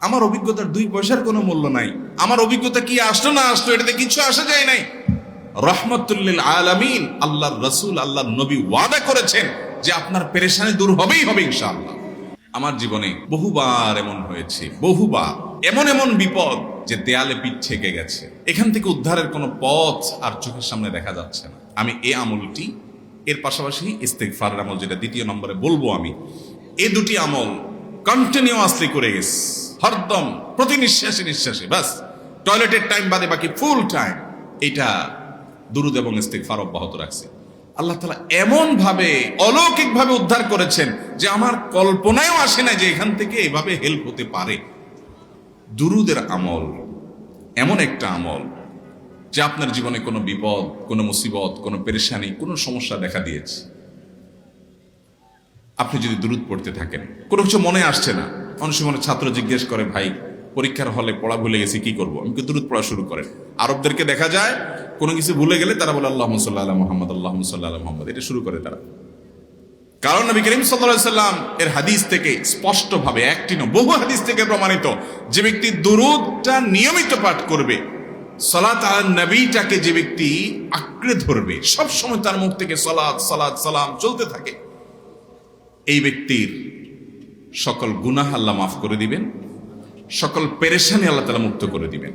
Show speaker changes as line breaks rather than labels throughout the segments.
আমার অভিজ্ঞতার 2 পয়সার কোনো মূল্য নাই। আমার অভিজ্ঞতা কি আসলো না আসলো এটাতে কিছু আসা যায় নাই। রহমতুল লিল আলামিন আল্লাহর রাসূল আল্লাহর নবী ওয়াদা করেছেন যে আপনার পেরেশানি দূর হবেই হবে ইনশাআল্লাহ। আমার জীবনে বহুবার এমন হয়েছে, বহুবার এমন এমন বিপদ যে দেয়ালে পিঠ ঠেকে গেছে, এখান থেকে উদ্ধারের কোনো পথ আর চোখের সামনে দেখা যাচ্ছে না। আমি এই আমলটি, এর পাশাপাশি ইস্তেগফারের আমল যেটা 2 নম্বরে বলবো আমি, এই 2টি আমল কন্টিনিউয়াসলি করে গেছি হরদম, প্রতি নিঃশ্বাসে নিঃশ্বাসে, বাস টয়লেটের টাইম বাদে বাকি ফুল টাইম এটা দুরুদ এবং ইস্তেগফার অব্যাহত রাখছে। আল্লাহ তাআলা এমন ভাবে অলৌকিক ভাবে উদ্ধার করেছেন যে আমার কল্পনায়ও আসে না যে এখান থেকে এভাবে হেল্প হতে পারে। দুরুদের আমল এমন একটা আমল যে আপনার জীবনে কোনো বিপদ, কোনো মুসিবত, কোনো পেরেশানি, কোনো সমস্যা দেখা দিয়েছে, আপনি যদি দুরুদ পড়তে থাকেন, কোনো কিছু মনে আসছে না, অনেক সময় ছাত্র জিজ্ঞেস করে, ভাই পরীক্ষার হলে পড়া ভুলে গেছি কি করবো, আমি দুরুদ পড়া শুরু করেন। আরবদেরকে দেখা যায় কোনো কিছু ভুলে গেলে তারা বলে আল্লাহুম্মা সাল্লি আলা মুহাম্মদ, আল্লাহুম্মা সাল্লি আলা মুহাম্মদ, এটা শুরু করে তারা। কারণ নবী করিম সাল্লাল্লাহু আলাইহি সাল্লাম এর হাদিস থেকে স্পষ্টভাবে, একটি নয় বহু হাদিস থেকে প্রমাণিত, যে ব্যক্তি দুরুদটা নিয়মিত পাঠ করবে, সালাত আলা নবীটাকে যে ব্যক্তি আঁকড়ে ধরবে, সব সময় তার মুখ থেকে সালাত সালাত সালাম চলতে থাকে, এই ব্যক্তির সকল গুনাহ আল্লাহ মাফ করে দিবেন, সকল পেরেশানি আল্লাহ তাআলা মুক্ত করে দিবেন।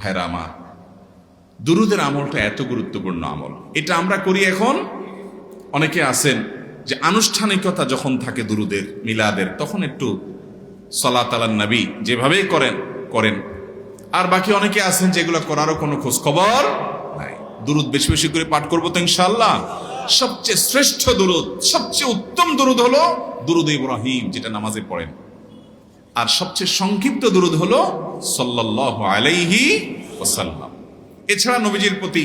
ভাইরা আমার, দুরুদের আমলটা এত গুরুত্বপূর্ণ আমল, এটা আমরা করি। এখন অনেকে আছেন যে আনুষ্ঠানিকতা যখন থাকে দুরুদের, মিলাদের, তখন একটু সালাত আলা নবী যেভাবেই করেন, আর বাকি অনেকে আছেন যেগুলো করারও কোনো খোঁজ খবর নাই। দুরুদ বেশি বেশি করে পাঠ করবো তো ইনশাআল্লাহ। সবচেয়ে শ্রেষ্ঠ দুরুদ, সবচেয়ে উত্তম দুরুদ হলো দুরুদ ইব্রাহিম, যেটা নামাজে পড়েন। আর সবচেয়ে সংক্ষিপ্ত দুরুদ হলো সাল্লাল্লাহু আলাইহি ওয়াসাল্লাম। এছাড়া নবীজির প্রতি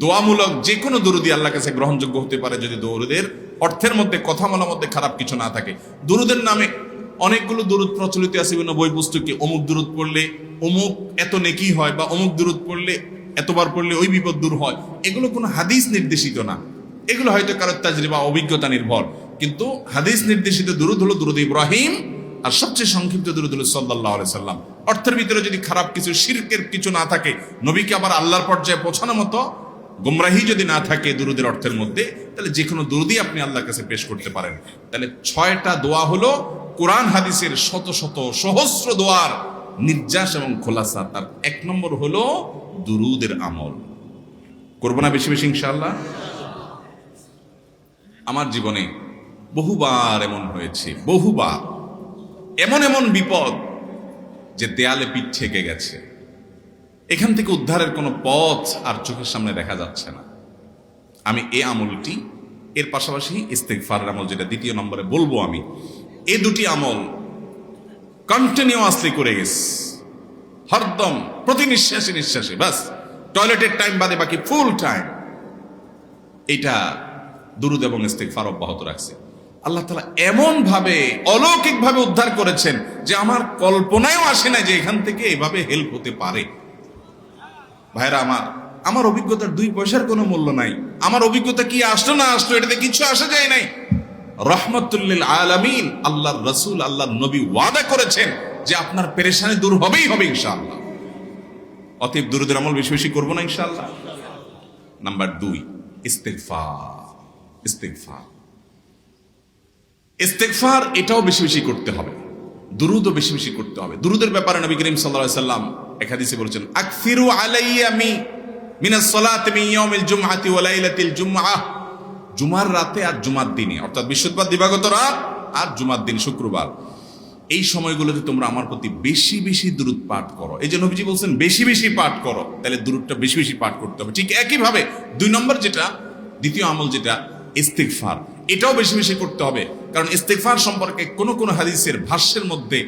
দোয়ামূলক যে কোনো দুরুদই আল্লাহর কাছে গ্রহণযোগ্য হতে পারে, যদি দুরুদের অর্থের মধ্যে, কথা বলার মধ্যে খারাপ কিছু না থাকে। দুরুদের নামে অনেকগুলো দুরুদ প্রচলিত আছে বিভিন্ন বই পুস্তকে, অমুক দুরুদ পড়লে অমুক এত নেকি হয়, বা অমুক দুরুদ পড়লে এতবার পড়লে ওই বিপদ দূর হয়। এগুলো কোনো হাদিস নির্দেশিত না, এগুলো হয়তো কারো তাজরিবা, অভিজ্ঞতা নির্ভর। কিন্তু হাদিস নির্দেশিত দুরুদ হলো দুরুদ ইব্রাহিম, আর সবচেয়ে সংক্ষিপ্ত দুরুদ হলো সাল্লাল্লাহু আলাইহি সাল্লাম। অর্থের ভিতরে যদি খারাপ কিছু, শিরকের কিছু না থাকে, নবীকে আবার আল্লাহর পর্যায়ে পৌঁছানোর মতো গুমরাহি যদি না থাকে দুরুদের অর্থের মধ্যে, তাহলে যে কোনো দুরুদই আপনি আল্লাহর কাছে পেশ করতে পারেন। তাহলে 6টা দোয়া হলো কোরআন হাদিসের শত শত সহস্র দোয়ার নির্যাস এবং খোলাসা। তার 1 নম্বর হলো দুরুদের আমল। করবো না বেশি বেশি ইনশাআল্লাহ। আমার জীবনে বহুবার এমন হয়েছে, বহুবার এমন এমন বিপদ যে দেয়ালে পিঠ ঠেকে গেছে, এখান থেকে উদ্ধারের কোনো পথ আর চোখের সামনে দেখা যাচ্ছে না। আমি এই আমলটি, এর পাশাপাশি ইস্তেগফারের আমল যেটা 2 নম্বরে বলবো আমি, এই 2টি আমল কন্টিনিউয়াসলি করে গেছি হরদম, প্রতি নিঃশ্বাসে নিঃশ্বাসে, বাস টয়লেটের টাইম বাদে বাকি ফুল টাইম এটা দুরুদ এবং ইস্তেগফার অব্যাহত রাখছে। আল্লাহ তাআলা এমন ভাবে অলৌকিক ভাবে উদ্ধার করেছেন যে আমার কল্পনায়ও আসে না যে এখান থেকে এভাবে হেল্প হতে পারে। ভাইরা আমার, আমার অভিজ্ঞতার 2 পয়সার কোনো মূল্য নাই। আমার অভিজ্ঞতা কি আসলো না আসলো এটাতে কিছু আসা যায় নাই। রহমতুল লিল আলামিন আল্লাহর রাসূল আল্লাহর নবী ওয়াদা করেছেন যে আপনার পেরেশানি দূর হবেই হবে ইনশাআল্লাহ। অতএব দুরুদের আমল বেশি বেশি করবো না ইনশাআল্লাহ। নাম্বার 2, ইস্তেগফার। ইস্তেগফার ইস্তেগফার এটাও বেশি বেশি করতে হবে, দুরুদও বেশি বেশি করতে হবে। দুরুদের ব্যাপারে নবী করিম সাল্লাল্লাহু আলাইহি সাল্লাম এক হাদিসে বলেছেন, আকসিরু আলাইয়া মিনাস সালাতি মিন ইয়াউমিল জুমআতি ওয়া লাইলাতিল জুমআহ। জুমার রাতে আর জুমার দিনে, অর্থাৎ বৃহস্পতিবার দিবাগত রাত আর জুমার দিন শুক্রবার, এই সময়গুলোতে তোমরা আমার প্রতি বেশি বেশি দুরুদ পাঠ করো। এই যে নবীজি বলছেন বেশি বেশি পাঠ করো, তাহলে দুরুদটা বেশি বেশি পাঠ করতে হবে। ঠিক একইভাবে 2 নম্বর যেটা, দ্বিতীয় আমল যেটা ইস্তেগফার, এটাও বেশি বেশি করতে হবে। কারণ ইস্তেগফার সম্পর্কে কোন কোন হাদিসের ভাষ্যের মধ্যে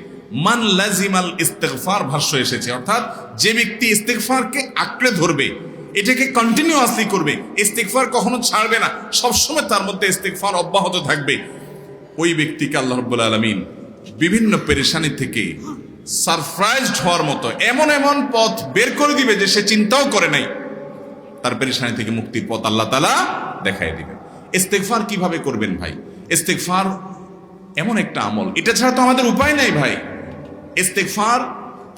মান লাজিমাল ইস্তেগফার ভাষ্য এসেছে, অর্থাৎ যে ব্যক্তি ইস্তেগফারকে আঁকড়ে ধরবে, এটাকে কন্টিনিউয়াসলি করবে, ইস্তেগফার কখনো ছাড়বে না, সবসময় তার মধ্যে ইস্তেগফার অব্যাহত থাকবে, ওই ব্যক্তিকে আল্লাহ রাব্বুল আলামিন বিভিন্ন পেরেশানি থেকে সারপ্রাইজড হওয়ার মতো এমন এমন পথ বের করে দিবে যে সে চিন্তাও করে নাই। তার পেরেশানি থেকে মুক্তির পথ আল্লাহ তাআলা দেখায় দিবে। ইস্তেগফার কিভাবে করবেন ভাই? ইস্তেগফার এমন একটা আমল, এটা ছাড়া তো আমাদের উপায় নাই ভাই। ইস্তেগফার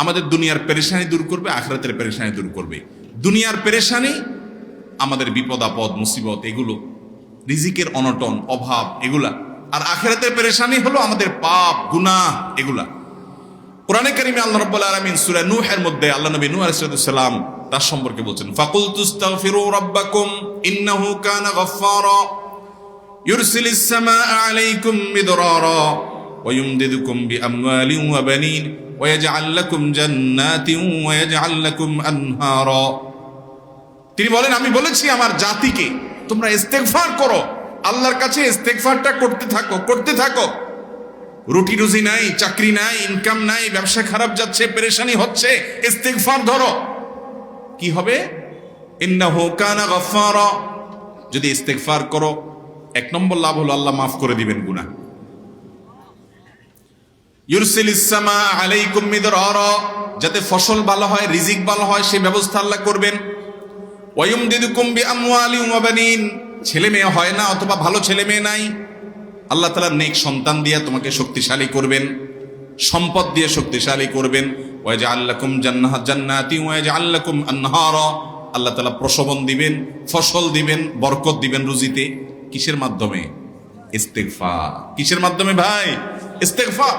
আমাদের দুনিয়ার পেরেশানি দূর করবে, আখিরাতের পেরেশানি দূর করবে। দুনিয়ার পেরেশানি আমাদের বিপদ আপদ মুসিবত এগুলো, রিজিকের অনটন অভাব এগুলা, আর আখিরাতের পেরেশানি হলো আমাদের পাপ গুনাহ এগুলা। কোরআনে কারিমে আল্লাহ রাব্বুল আলামিন সূরা নূহের মধ্যে আল্লাহ নবী নূহ আলাইহিস সালাম তার সম্পর্কে বলছেন, ফাকুলতুস্তাগফিরু রাব্বাকুম ইন্নাহু কানা গাফফারা ইউরসিলিস সামাআ আলাইকুম মিদরারা ওয়া ইউমদিদুকুম বিআমওয়ালিন ওয়া বানিন ওয়া ইয়াজআল লাকুম জান্নাতিন ওয়া ইয়াজআল লাকুম আনহারা। তিনি বলেন, আমি বলেছি আমার জাতিকে তোমরা ইস্তেগফার করো, আল্লাহর কাছে ইস্তেগফারটা করতে থাকো। রুটি রুজি নাই, চাকরি নাই, ইনকাম নাই, ব্যবসা খারাপ যাচ্ছে, পেরেশানি হচ্ছে, ইস্তেগফার ধরো, কি হবে? ইন্নাহু কানা গাফফারা। যদি ইস্তেগফার করো, এক নম্বর লাভ হলো আল্লাহ মাফ করে দিবেন গুনাহ। ইউরসিলিস সামাআ আলাইকুম মিদরারা, যাতে ফসল ভালো হয়, রিজিক ভালো হয়, সেই ব্যবস্থা আল্লাহ করবেন। ওয়া ইউমদিদুকুম বিআমওয়ালিন ওয়া বানিন, ছেলে মেয়ে হয় না অথবা ভালো ছেলে মেয়ে নাই, আল্লাহ তাআলা নেক সন্তান দিয়ে তোমাকে শক্তিশালী করবেন, সম্পদ দিয়ে শক্তিশালী করবেন। ওয়া ইয়াজআল লাকুম জান্নাতি ওয়া ইয়াজআল লাকুম আনহারা, আল্লাহ তাআলা প্রসবন দিবেন, ফসল দিবেন, বরকত দিবেন রুজিতে। কিসের মাধ্যমে? ইস্তেগফার। কিসের মাধ্যমে ভাই? ইস্তেগফার।